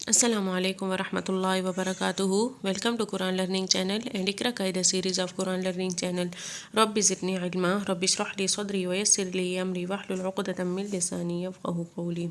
Assalamu alaikum wa rahmatullahi wa barakatuhu. Welcome to Quran Learning Channel and Iqra Qaida series of Quran Learning Channel. Rabbi zidni ilma, Rabbi shrah li sadri wa yassir li amri wahlul uqdatam min lisani yafqahu qawli.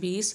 20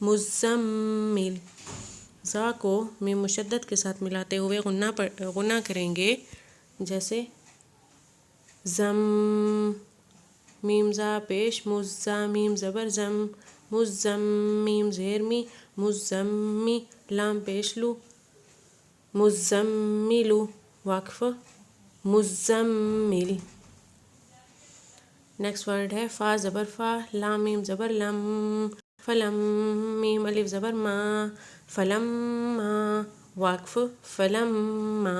Muzammil. زا کو میم مشدد کے ساتھ ملاتے ہوئے غنہ کریں گے، جیسے زم، میم زا پیش مزا، میم زبر زم، مزم، میم زیر می، مزمی، لام پیش لو، مزملو، وقف مزمل. نیکسٹ ورڈ ہے فا زبر فا، لام میم زبر لم، فلم، میم الف زبر ما، فلما، وقف فلما.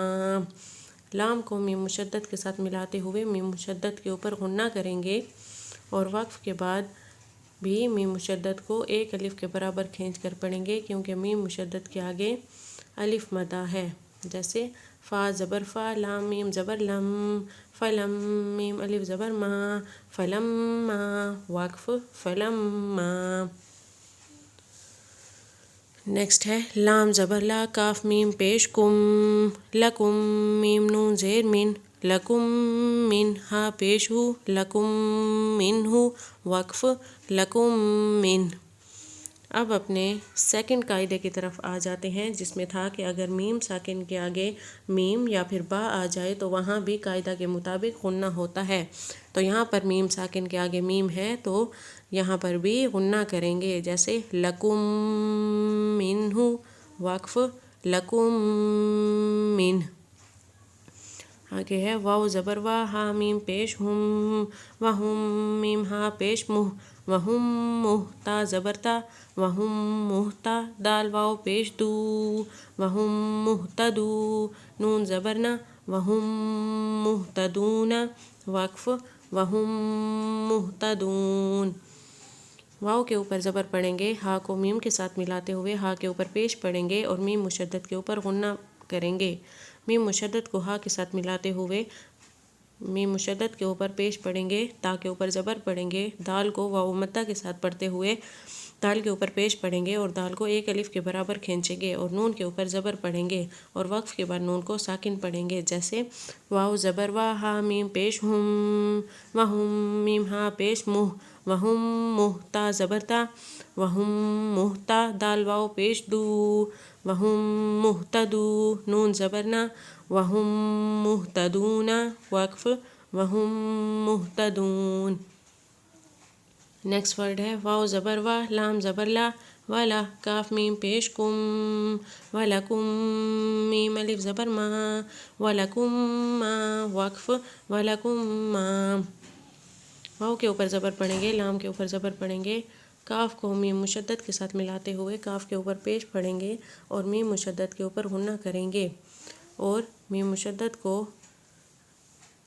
لام کو میم مشدد کے ساتھ ملاتے ہوئے میم مشدد کے اوپر غنہ کریں گے، اور وقف کے بعد بھی میم مشدد کو ایک الف کے برابر کھینچ کر پڑھیں گے، کیونکہ میم مشدد کے آگے الف مدہ ہے. جیسے فا زبر فا، لام میم زبر لم، فلم، میم الف زبر ما، فلما، وقف فلما. نیکسٹ ہے لام زبر لا، کاف میم پیش کم، لکم، میم نون زیر من، لکم من، ہا پیش ہو، لکم منہ، وقف لکم من. اب اپنے سیکنڈ قاعدے کی طرف آ جاتے ہیں، جس میں تھا کہ اگر میم ساکن کے آگے میم یا پھر با آ جائے تو وہاں بھی قاعدہ کے مطابق غنہ ہوتا ہے. تو یہاں پر میم ساکن کے آگے میم ہے تو یہاں پر بھی غنہ کریں گے، جیسے لکم منہ، وقف لکم منہ. آگے ہے واو زبر وا، ہا میم پیش ہم، وہم، میم ہا پیش مہ، وہم مہ، تا زبر تا، وہم مہتا، دال واو پیش دو، وہم مہتدو، نون زبر نا، وہم مہتدون، وقف وہم مہتدون. واو کے اوپر زبر پڑھیں گے، ہا کو میم کے ساتھ ملاتے ہوئے ہا کے اوپر پیش پڑھیں گے اور میم مشدد کے اوپر غنہ کریں گے. میم مشدد کو ہا کے ساتھ ملاتے ہوئے میم مشدد کے اوپر پیش پڑھیں گے، تا کے اوپر زبر پڑھیں گے، دال کو واو مدہ کے ساتھ پڑھتے ہوئے دال کے اوپر پیش پڑھیں گے اور دال کو ایک الف کے برابر کھینچیں گے، اور نون کے اوپر زبر پڑھیں گے اور وقف کے بعد نون کو ساکن پڑھیں گے. جیسے واو زبر وا، ہا میم پیش ہم، وہم، میم ہا پیش مہ، وہم مہ، تا زبر تا، وہم مہتا، دال واو پیش دو، وہم مہتدو، نون زبر نا، وہم مہتدون، وقف وہم مہتدون. نیکسٹ ورڈ ہے واو زبر وا، لام زبر لا، والا، کاف میم پیش کم، ولکم، میم الف زبر ما، ولکم ما، وقف ولکم ما. واو کے اوپر زبر پڑھیں گے، لام کے اوپر زبر پڑھیں گے، کاف کو میم مشدد کے ساتھ ملاتے ہوئے کاف کے اوپر پیش پڑھیں گے اور میم مشدد کے اوپر غنہ کریں گے، اور میم مشدد کو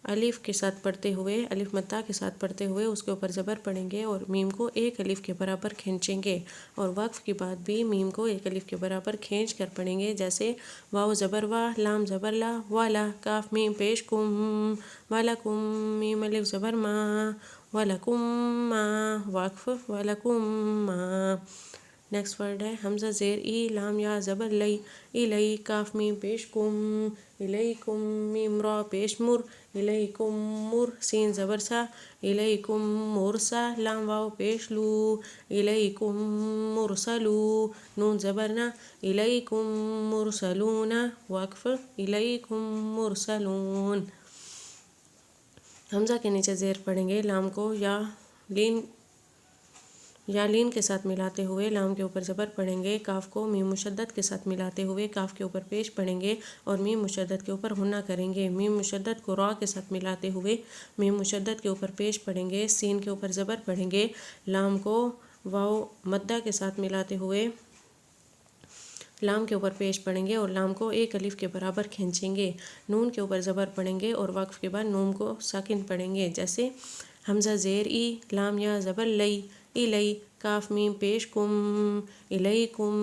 الف کے ساتھ پڑھتے ہوئے، الف مدہ کے ساتھ پڑھتے ہوئے اس کے اوپر زبر پڑھیں گے اور میم کو ایک الف کے برابر کھینچیں گے، اور وقف کے بعد بھی میم کو ایک الف کے برابر کھینچ کر پڑھیں گے. جیسے واو زبر وا، لام زبر لا، والا، کاف میم پیش کم، ولکم، میم الف زبر ما، ولکم ما، وقف ولکم ما. نیکسٹ ورڈ ہے حمزہ زیر ای، لام یا زبر لئی، الی، کاف میم پیش کم، الیکم، میم را پیش مر، الیکم مر، سین زبر سا، الیکم مرسا، لام واو پیش لو، الیکم مرسلو، نون زبر نا، الیکم مرسلون، وقف الیکم مرسلون. حمزہ کے نیچے زیر پڑھیں گے، لام کو یا لین کے ساتھ ملاتے ہوئے لام کے اوپر زبر پڑھیں گے، کاف کو میم مشدد کے ساتھ ملاتے ہوئے کاف کے اوپر پیش پڑھیں گے اور میم مشدد کے اوپر غنہ کریں گے. میم مشدد کو را کے ساتھ ملاتے ہوئے میم مشدد کے اوپر پیش پڑھیں گے، سین کے اوپر زبر پڑھیں گے، لام کو واو مدہ کے ساتھ ملاتے ہوئے لام کے اوپر پیش پڑھیں گے اور لام کو ایک الف کے برابر کھینچیں گے، نون کے اوپر زبر پڑھیں گے اور وقف کے بعد نون کو ساکن پڑھیں گے. جیسے حمزہ زیر ای، لام یا زبر لئی، الی، کاف میم پیش کم، الیکم،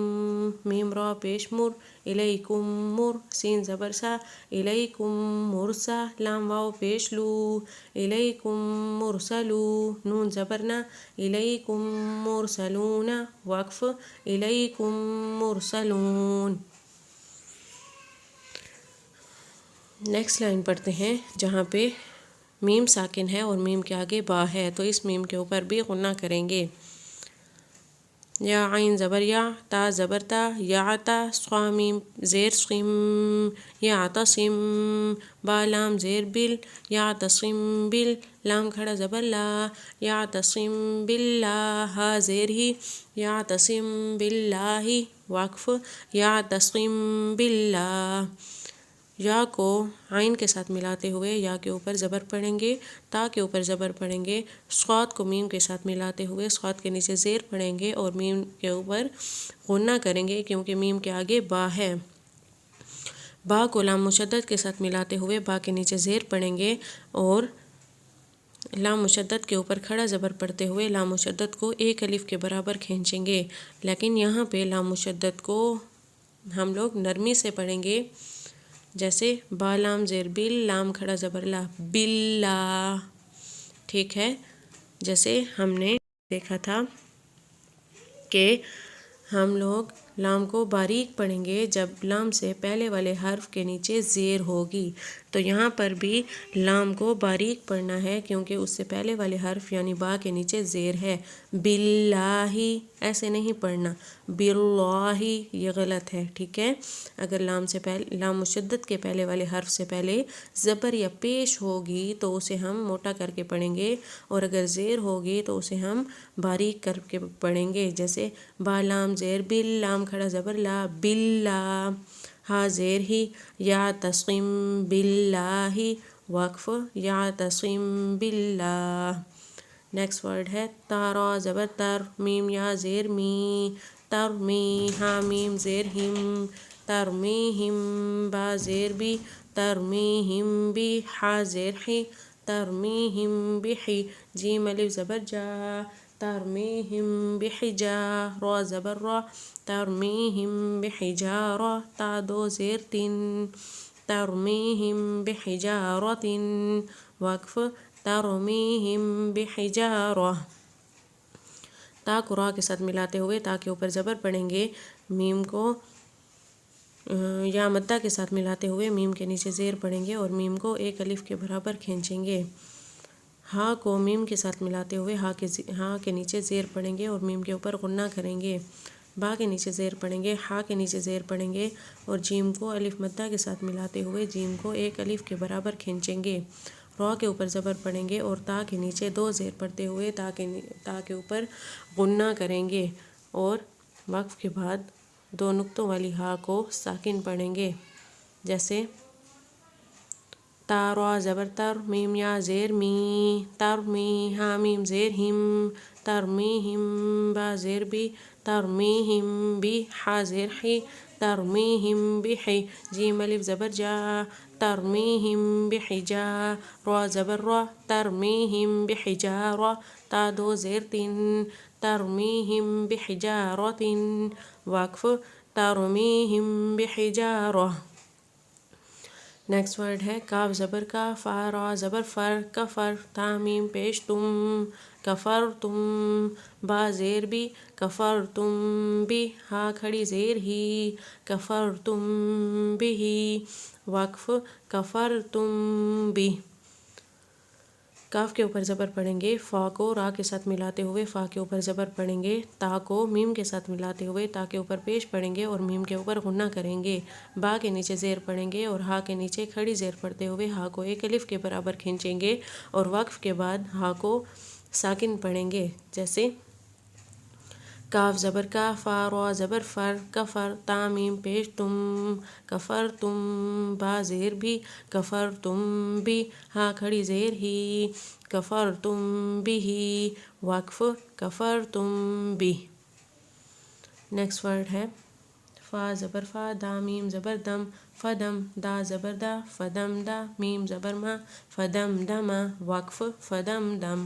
میم را پیش مر، الیکم مر، سین زبر سا، الیکم مرسا، لام واو پیش لو، الیکم مرسلو، نون زبر نا، الیکم مرسلون، وقف الیکم مرسلون. نیکسٹ لائن پڑھتے ہیں جہاں پہ میم ساکن ہے اور میم کے آگے با ہے، تو اس میم کے اوپر بھی غنہ کریں گے. یا عین زبر یا، تا زبر تا، یا تا، صا میم زیر صم، یعتصم، با لام زیر بل، یعتصم بل، لام کھڑا زبر لا، یعتصم باللہ، ہا زیر ہی، یعتصم باللہ، وقف، یعتصم باللہ. یا کو عین کے ساتھ ملاتے ہوئے یا کے اوپر زبر پڑھیں گے، تا کے اوپر زبر پڑھیں گے، صاد کو میم کے ساتھ ملاتے ہوئے صاد کے نیچے زیر پڑھیں گے اور میم کے اوپر غنہ کریں گے کیونکہ میم کے آگے با ہے. با کو لام مشدد کے ساتھ ملاتے ہوئے با کے نیچے زیر پڑھیں گے اور لام مشدد کے اوپر کھڑا زبر پڑھتے ہوئے لام مشدد کو ایک الف کے برابر کھینچیں گے. لیکن یہاں پہ لام مشدد کو ہم لوگ نرمی سے پڑھیں گے، جیسے با لام زیر بل، لام کھڑا زبر لا، باللہ. ٹھیک ہے، جیسے ہم نے دیکھا تھا کہ ہم لوگ لام کو باریک پڑھیں گے جب لام سے پہلے والے حرف کے نیچے زیر ہوگی، تو یہاں پر بھی لام کو باریک پڑھنا ہے کیونکہ اس سے پہلے والے حرف یعنی با کے نیچے زیر ہے. باللہ ایسے نہیں پڑھنا، باللہ یہ غلط ہے. ٹھیک ہے، اگر لام مشدد کے پہلے والے حرف سے پہلے زبر یا پیش ہوگی تو اسے ہم موٹا کر کے پڑھیں گے، اور اگر زیر ہوگی تو اسے ہم باریک کر کے پڑھیں گے. جیسے با لام زیر بل، لام کھڑا زبر لا، باللہ، ہا زیر ہی، یعتصم باللہ، وقف، یعتصم باللہ. نیکسٹ ورڈ ہے تارا زبر تر، میم یا زیر می، ترمی، ہا میم زیر ہم، ترمیہم، با زیر بی، ترمیہم بی، ہا زیر ہی، ترمیہم بحی، جیم الف زبر جا، ترمیہم بحجا، را زبر را، ترمیہم بحجارہ، تا دو زیر تن، ترمیہم بحجارۃ، وقف، ترمیہم بحجارہ. تا کو را کے ساتھ ملاتے ہوئے تا کے اوپر زبر پڑھیں گے، میم کو یا مدہ کے ساتھ ملاتے ہوئے میم کے نیچے زیر پڑھیں گے اور میم کو ایک الف کے برابر کھینچیں گے. ہا کو میم کے ساتھ ملاتے ہوئے ہا کے نیچے زیر پڑھیں گے اور میم کے اوپر غنہ کریں گے. با کے نیچے زیر پڑھیں گے، ہا کے نیچے زیر پڑھیں گے اور جیم کو الف مدہ کے ساتھ ملاتے ہوئے جیم کو ایک الف کے برابر کھینچیں گے. را کے اوپر زبر پڑھیں گے اور تا کے نیچے دو زیر پڑھتے ہوئے تا کے اوپر غنہ کریں گے اور وقف کے بعد دو نقطوں والی ہا کو ساکن پڑھیں گے. جیسے تا را زبر تر، میم یا زیر می، ترمی، ہا میم زیر ہم، ترمیہم، با زیر بی، ترمیہم بی، ہا زیر ہی، ترمیہم بحی، جیم الف زبر جا، ترمیہم بحجا، را زبر را، ترمیہم بحجارہ، تا دو زیر تن، ترمیہم بحجارۃ، وقف، ترمیہم بحجارہ. نیکسٹ ورڈ ہے کاف زبر کا، فا را زبر فر، کفر، تا میم پیش تم، کفرتم، با زیر بی، کفرتم بی، ہا کھڑی زیر ہی، کفرتم بہی، وقف، کفرتم بی. کاف کے اوپر زبر پڑھیں گے، فا کو را کے ساتھ ملاتے ہوئے فا کے اوپر زبر پڑھیں گے، تا کو میم کے ساتھ ملاتے ہوئے تا کے اوپر پیش پڑھیں گے اور میم کے اوپر غنہ کریں گے. با کے نیچے زیر پڑھیں گے اور ہا کے نیچے کھڑی زیر پڑھتے ہوئے ہا کو ایک الف کے برابر کھینچیں گے اور وقف کے بعد ہا کو ساکن پڑھیں گے. جیسے کاف زبر کا، فا را زبر فر، کفر، تا میم پیش تم، کفرتم، با زیر بھی، کفرتم بی، ہا کھڑی زیر ہی، کفرتم بہی، وقف، کفرتم بی. نیکسٹ ورڈ ہے فا زبر فا، دا میم زبر دم، فدم، دا زبر دا، فدم دا، میم زبر ما، فدم دما، وقف، فدم دم.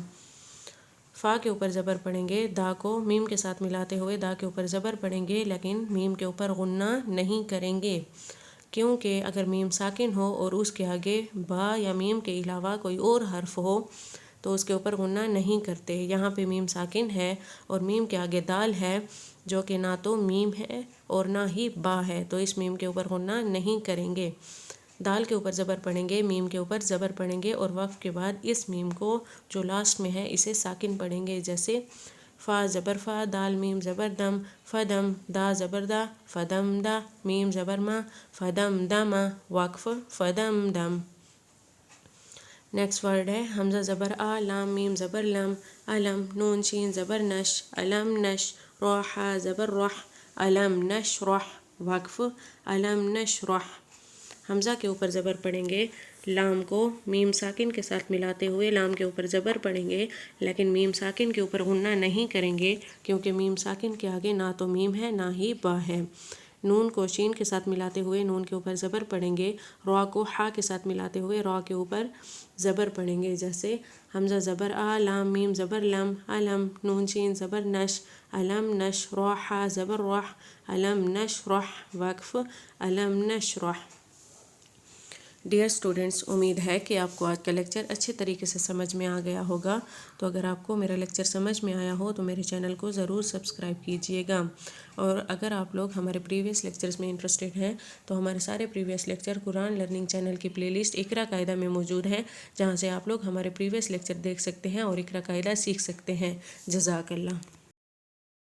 فا کے اوپر زبر پڑھیں گے، دا کو میم کے ساتھ ملاتے ہوئے دا کے اوپر زبر پڑھیں گے لیکن میم کے اوپر غنہ نہیں کریں گے کیونکہ اگر میم ساکن ہو اور اس کے آگے با یا میم کے علاوہ کوئی اور حرف ہو تو اس کے اوپر غنہ نہیں کرتے. یہاں پہ میم ساکن ہے اور میم کے آگے دال ہے جو کہ نہ تو میم ہے اور نہ ہی با ہے، تو اس میم کے اوپر غنہ نہیں کریں گے. دال کے اوپر زبر پڑھیں گے، میم کے اوپر زبر پڑھیں گے اور وقف کے بعد اس میم کو جو لاسٹ میں ہے اسے ساکن پڑھیں گے. جیسے فا زبر فا، دال میم زبر دم، فدم، دا زبر دا، فدم دا، میم زبر ما، فدم دم، وقف فدم دم۔ نیکسٹ ورڈ ہے حمزہ زبر آ، لام میم زبر لم، علم، نون شین زبر نش، علم نش، روحا زبر رح، علم نشرح، وقف علم نشرح۔ حمزہ کے اوپر زبر پڑھیں گے، لام کو میم ساکن کے ساتھ ملاتے ہوئے لام کے اوپر زبر پڑھیں گے، لیکن میم ساکن کے اوپر غنہ نہیں کریں گے کیونکہ میم ساکن کے آگے نہ تو میم ہے نہ ہی با ہے۔ نون کو شین کے ساتھ ملاتے ہوئے نون کے اوپر زبر پڑھیں گے، را کو ہا کے ساتھ ملاتے ہوئے را کے اوپر زبر پڑھیں گے، جیسے حمزہ زبر آ، لام میم زبر لم، علم، نون شین زبر نش، علم نش، را ہا زبر رح، علم نشرح، وقف علم نشرح۔ ڈیئر اسٹوڈنٹس، امید ہے کہ آپ کو آج کا لیکچر اچھے طریقے سے سمجھ میں آ گیا ہوگا۔ تو اگر آپ کو میرا لیکچر سمجھ میں آیا ہو تو میرے چینل کو ضرور سبسکرائب کیجیے گا، اور اگر آپ لوگ ہمارے پریویس لیکچرز میں انٹرسٹڈ ہیں تو ہمارے سارے پریویس لیکچر قرآن لرننگ چینل کی پلے لسٹ اقرا قاعدہ میں موجود ہے، جہاں سے آپ لوگ ہمارے پریویس لیکچر دیکھ سکتے ہیں اور اقرا قاعدہ سیکھ سکتے ہیں۔ جزاک اللہ۔